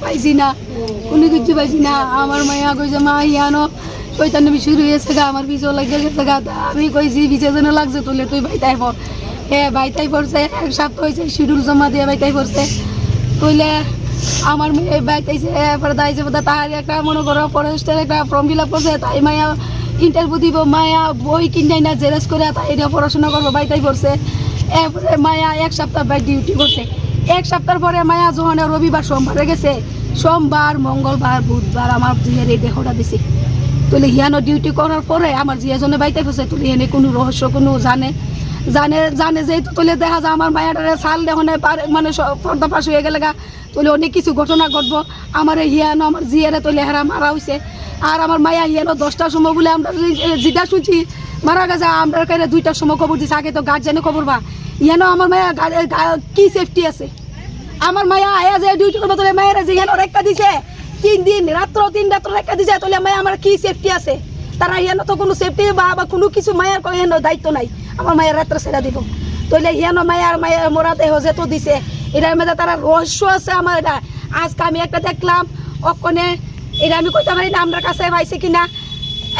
পাইছি না, কোনো কিছু পাইছি না। আমার মায়া কইছে মা ইয়ানো শয়তান শুরু হয়েছে গা, আমার পিছু লাগে গেছে গা। আমি কইছি পিছে যেন লাগছে তুলে তুই বাইতাই পড়। হ্যাঁ বাইতাই পড়ছে, 1 সপ্তাহ হয়েছে শিডিউল জমা দিয়ে বাইতাই পড়ছে। তুইলে আমার মেয়ে বাইতাইছে এরপরে দাইছে বোধ তার একটা মনে করো ফরেস্টের একটা ফর্ম ফিল আপ করছে, তাই মায়া ইন্টারভিউ দিব, মায়া বই কিনাই না জেরেস করে তাই এটা পড়াশোনা করবো বাইতাই পড়ছে। এরপরে মায়া 1 সপ্তাহ বাই ডিউটি করছে। 1 সপ্তাহ পরে মায়া যখন রবিবার সোমবারে গেছে, সোমবার মঙ্গলবার বুধবার আমার জিয়ার এই দেহটা দিছে। তুলে হিয়ানো ডিউটি করার পরে আমার জিয়াজনে বাইতাই পড়ছে। তুলে এনে কোনো রহস্য কোনো জানে যেহেতু তুলে দেখা যায় আমার মায়াটারে সাল দেখনে মানে পর্দা পাশ হয়ে গেলে গা, তুলে অনেক কিছু ঘটনা ঘটবো। আমার হিয়ানো আমার জিয়ারে তুলে হেরা মারা হয়েছে। আর আমার মায়া হিয়ানো 10টার সময় বলে আমরা যেটা শুনছি মারা গেছে, আমরা কাছে 2টার সময় খবর দিচ্ছে। আগে তো গার্জেনে খবর বা হিয়ানো আমার মায়া কি সেফটি আছে। আমার মায়া আয়া যে ডিউটি করবো তুলে মায়ের যে হিয়ানো রেখা দিছে 3 দিন রাত্র 3 রাত্র রেখা দিছে। তুলে মায়া আমার কি সেফটি আছে, তারা হিয়ানো তো কোনো সেফটি বা কোনো কিছু মায়ের হিয়ানো দায়িত্ব নাই। আমার মায়ের রাত্রে ছেড়া দিব তইলে হিয়ানো মায়ের মোরা দেহ যে তো দিছে, এটার মধ্যে তারা রহস্য আছে। আমার এটা আজকে আমি একটা দেখলাম অক্ষণে, এটা আমি কইতে পারি না আমার কাছে পাইছে কিনা।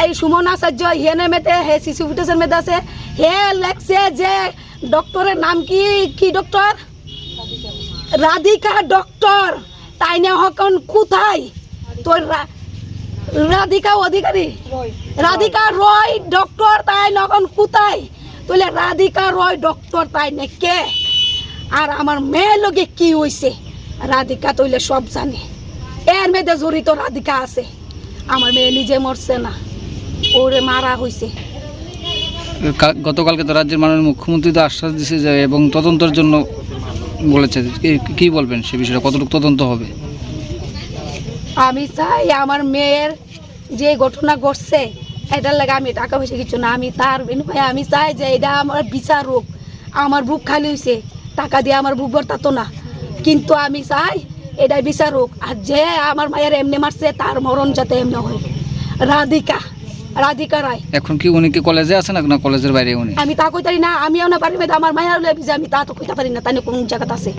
এই সুমন আচার্য হিয়ানের মেয়েতে হে সিসি ফুটেজের মেয়েতে আছে, হে লেখছে যে ডক্টরের নাম কি ডক্টর রাধিকা ডক্টর, তাই না হকন কোথায় তোর রাধিকা অধিকারী রাধিকা রয় ডক্টর, তাই নখন কোথায় তুলে রাধিকা রয় ডক্টর, তাই না কে? আর আমার মেয়ের লগে কি হয়েছে রাধিকা তৈলে সব জানে। এর মেয়েদের জড়িত রাধিকা আছে। আমার মেয়ে নিজে মরছে না, ওরে মারা হয়েছে। গতকালকে তো রাজ্যের মাননীয় মুখ্যমন্ত্রী তো আশ্বাস দিয়েছে যে এবং তদন্তের জন্য বলেছে, কি বলবেন সে বিষয়ে, কতটুকু তদন্ত হবে? আমি চাই আমার মেয়ের যে ঘটনা ঘটছে এটার লাগে আমি টাকা পয়সা কিছু না, আমি তার বিনিময়ে আমি চাই যে এটা আমার বিচার হোক। আমার বুক খালি হয়েছে, টাকা দিয়ে আমার বুক ভরতাতো না, কিন্তু আমি চাই এটা বিচার হোক। আর যে আমার মায়ের এমনি মারছে তার মরণ যাতে এমনি হয়। রাধিকা রায়। এখন কি উনি কি কলেজে আছে না কলেজের বাইরে? উনি আমি তা কইতারি না, আমিও না পারি আমার মায়ের আমি তা তো কইতে পারি না, তাই কোন জায়গাতে আছে।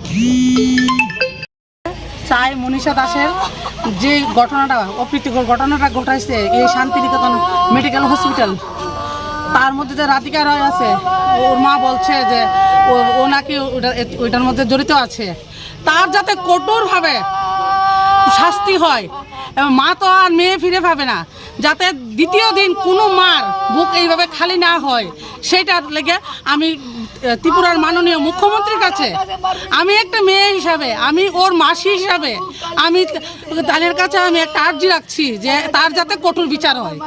চাই মনীষা দাসের যে ঘটনাটা অপ্রীতিকর ঘটনাটা ঘটাইছে এই শান্তিনিকেতন মেডিকেল হসপিটাল, তার মধ্যে যে রাধিকা রয় আছে, ওর মা বলছে যে ও নাকি ওইটার মধ্যে জড়িত আছে। তার যাতে কঠোরভাবে শাস্তি হয় এবং মা তো আর মেয়ে ফিরে পাবে না, যাতে দ্বিতীয় দিন কোনো মার বুক এইভাবে খালি না হয়, সেইটার লেগে আমি ত্রিপুরার মাননীয় মুখ্যমন্ত্রীর কাছে আমি একটা মেয়ে হিসাবে, আমি ওর মাসি হিসাবে আমি তাদের কাছে আমি একটা আর্জি রাখছি যে তার যাতে কঠোর বিচার হয়,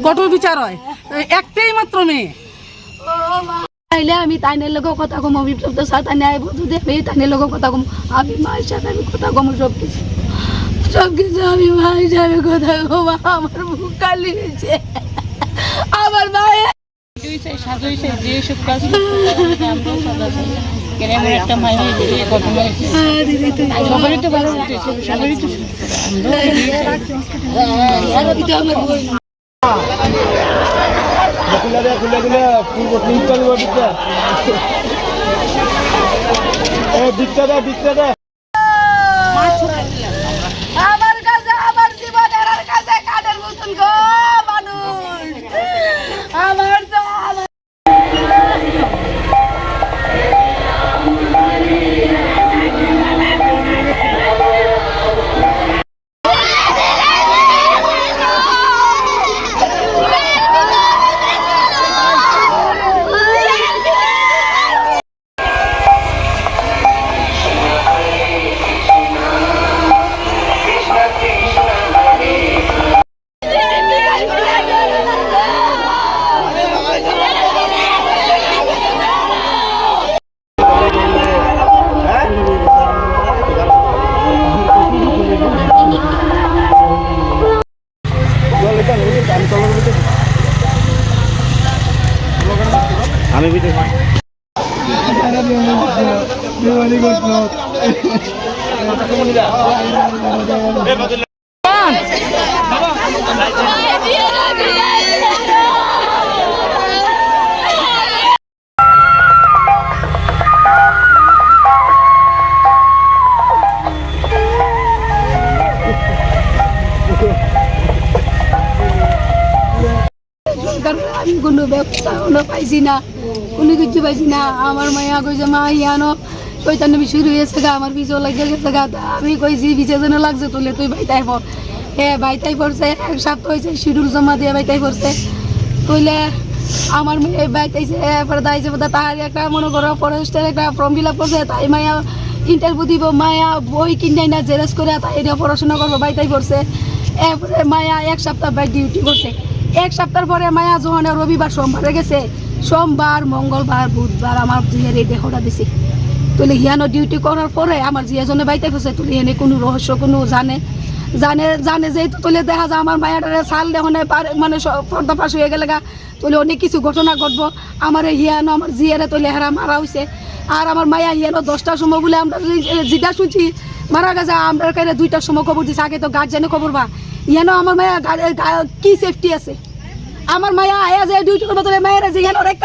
কঠোর বিচার হয়। একটাই মাত্র মেয়ে। আমি তাইনের লোক কথা কম, অভিপ্রাপ্ত তাই আমি তাইনের লোক কথা কম, আমি মা হিসাবে আমি কথা কম, সবকিছু আমি মা হিসাবে কথা কম। আমার বুক খালি হয়েছে, আমার মায়ের একটা মায়ের ঘটনা হয়েছে, সবারই তো ভালো হয়েছে, সবারই তো আমার কাছে আমার জীবনের কাছে কাঠের মতন গো মানুষ। আমার তো আমি কোনো ব্যবস্থাও পাইছি না, কোনো কিছু পাইছি না। আমার মায়া কইছে মা ইয়ানো শৈতান্য শুরু হয়েছে গা, আমার পিছু লাগিয়ে গেছে গা। আমি কইছি পিছে যেন লাগছে তুলে তুই বাইতাই পর। হ্যাঁ বাইতাই পড়ছে, 1 সপ্তাহ হয়েছে শিডিউল জমা দিয়ে বাইতাই পড়ছে। তুইলে আমার মেয়ে বাইতাইছে, এরপরে দাইছে বোধ তার একটা মনে করো ফরেস্টের একটা ফর্ম ফিল আপ করছে, তাই মায়া ইন্টারভিউ দিব, মায়া বই কিনে না জেরক্স করে তাই এটা পড়াশোনা করবো বাইতাই পড়ছে। এরপরে মায়া 1 সপ্তাহ বাই ডিউটি করছে। 1 সপ্তাহ পরে মায়া যখন রবিবার সোমবারে গেছে, সোমবার মঙ্গলবার বুধবার আমার জিয়ার এই দেহটা দিছে। তুলে হিয়ানো ডিউটি করার পরে আমার জিয়াজনে বাইতে গেছে, তুলে এনে কোনো রহস্য কোনো জানে যেহেতু তুলে দেখা যায় আমার মায়াটারে সাল দেহনে মানে পর্দা পাশ হয়ে গেলে গা, তুলে অনেক কিছু ঘটনা ঘটবো। আমার হিয়ানো আমার জিয়ারে তুলে হেরা মারা হয়েছে। আর আমার মায়া হিয়ানো 10টার সময় বলে আমরা যেটা শুনছি মারা গেছে, আমরা কাছে 2টার সময় খবর দিচ্ছে। আগে তো গার্জেনে খবর বা হিয়ানো আমার মায়া কি সেফটি আছে। আমার মায়া আয়া যে ডিউটি করবো তুলে মায়েরা যে হিয়ানোর একটা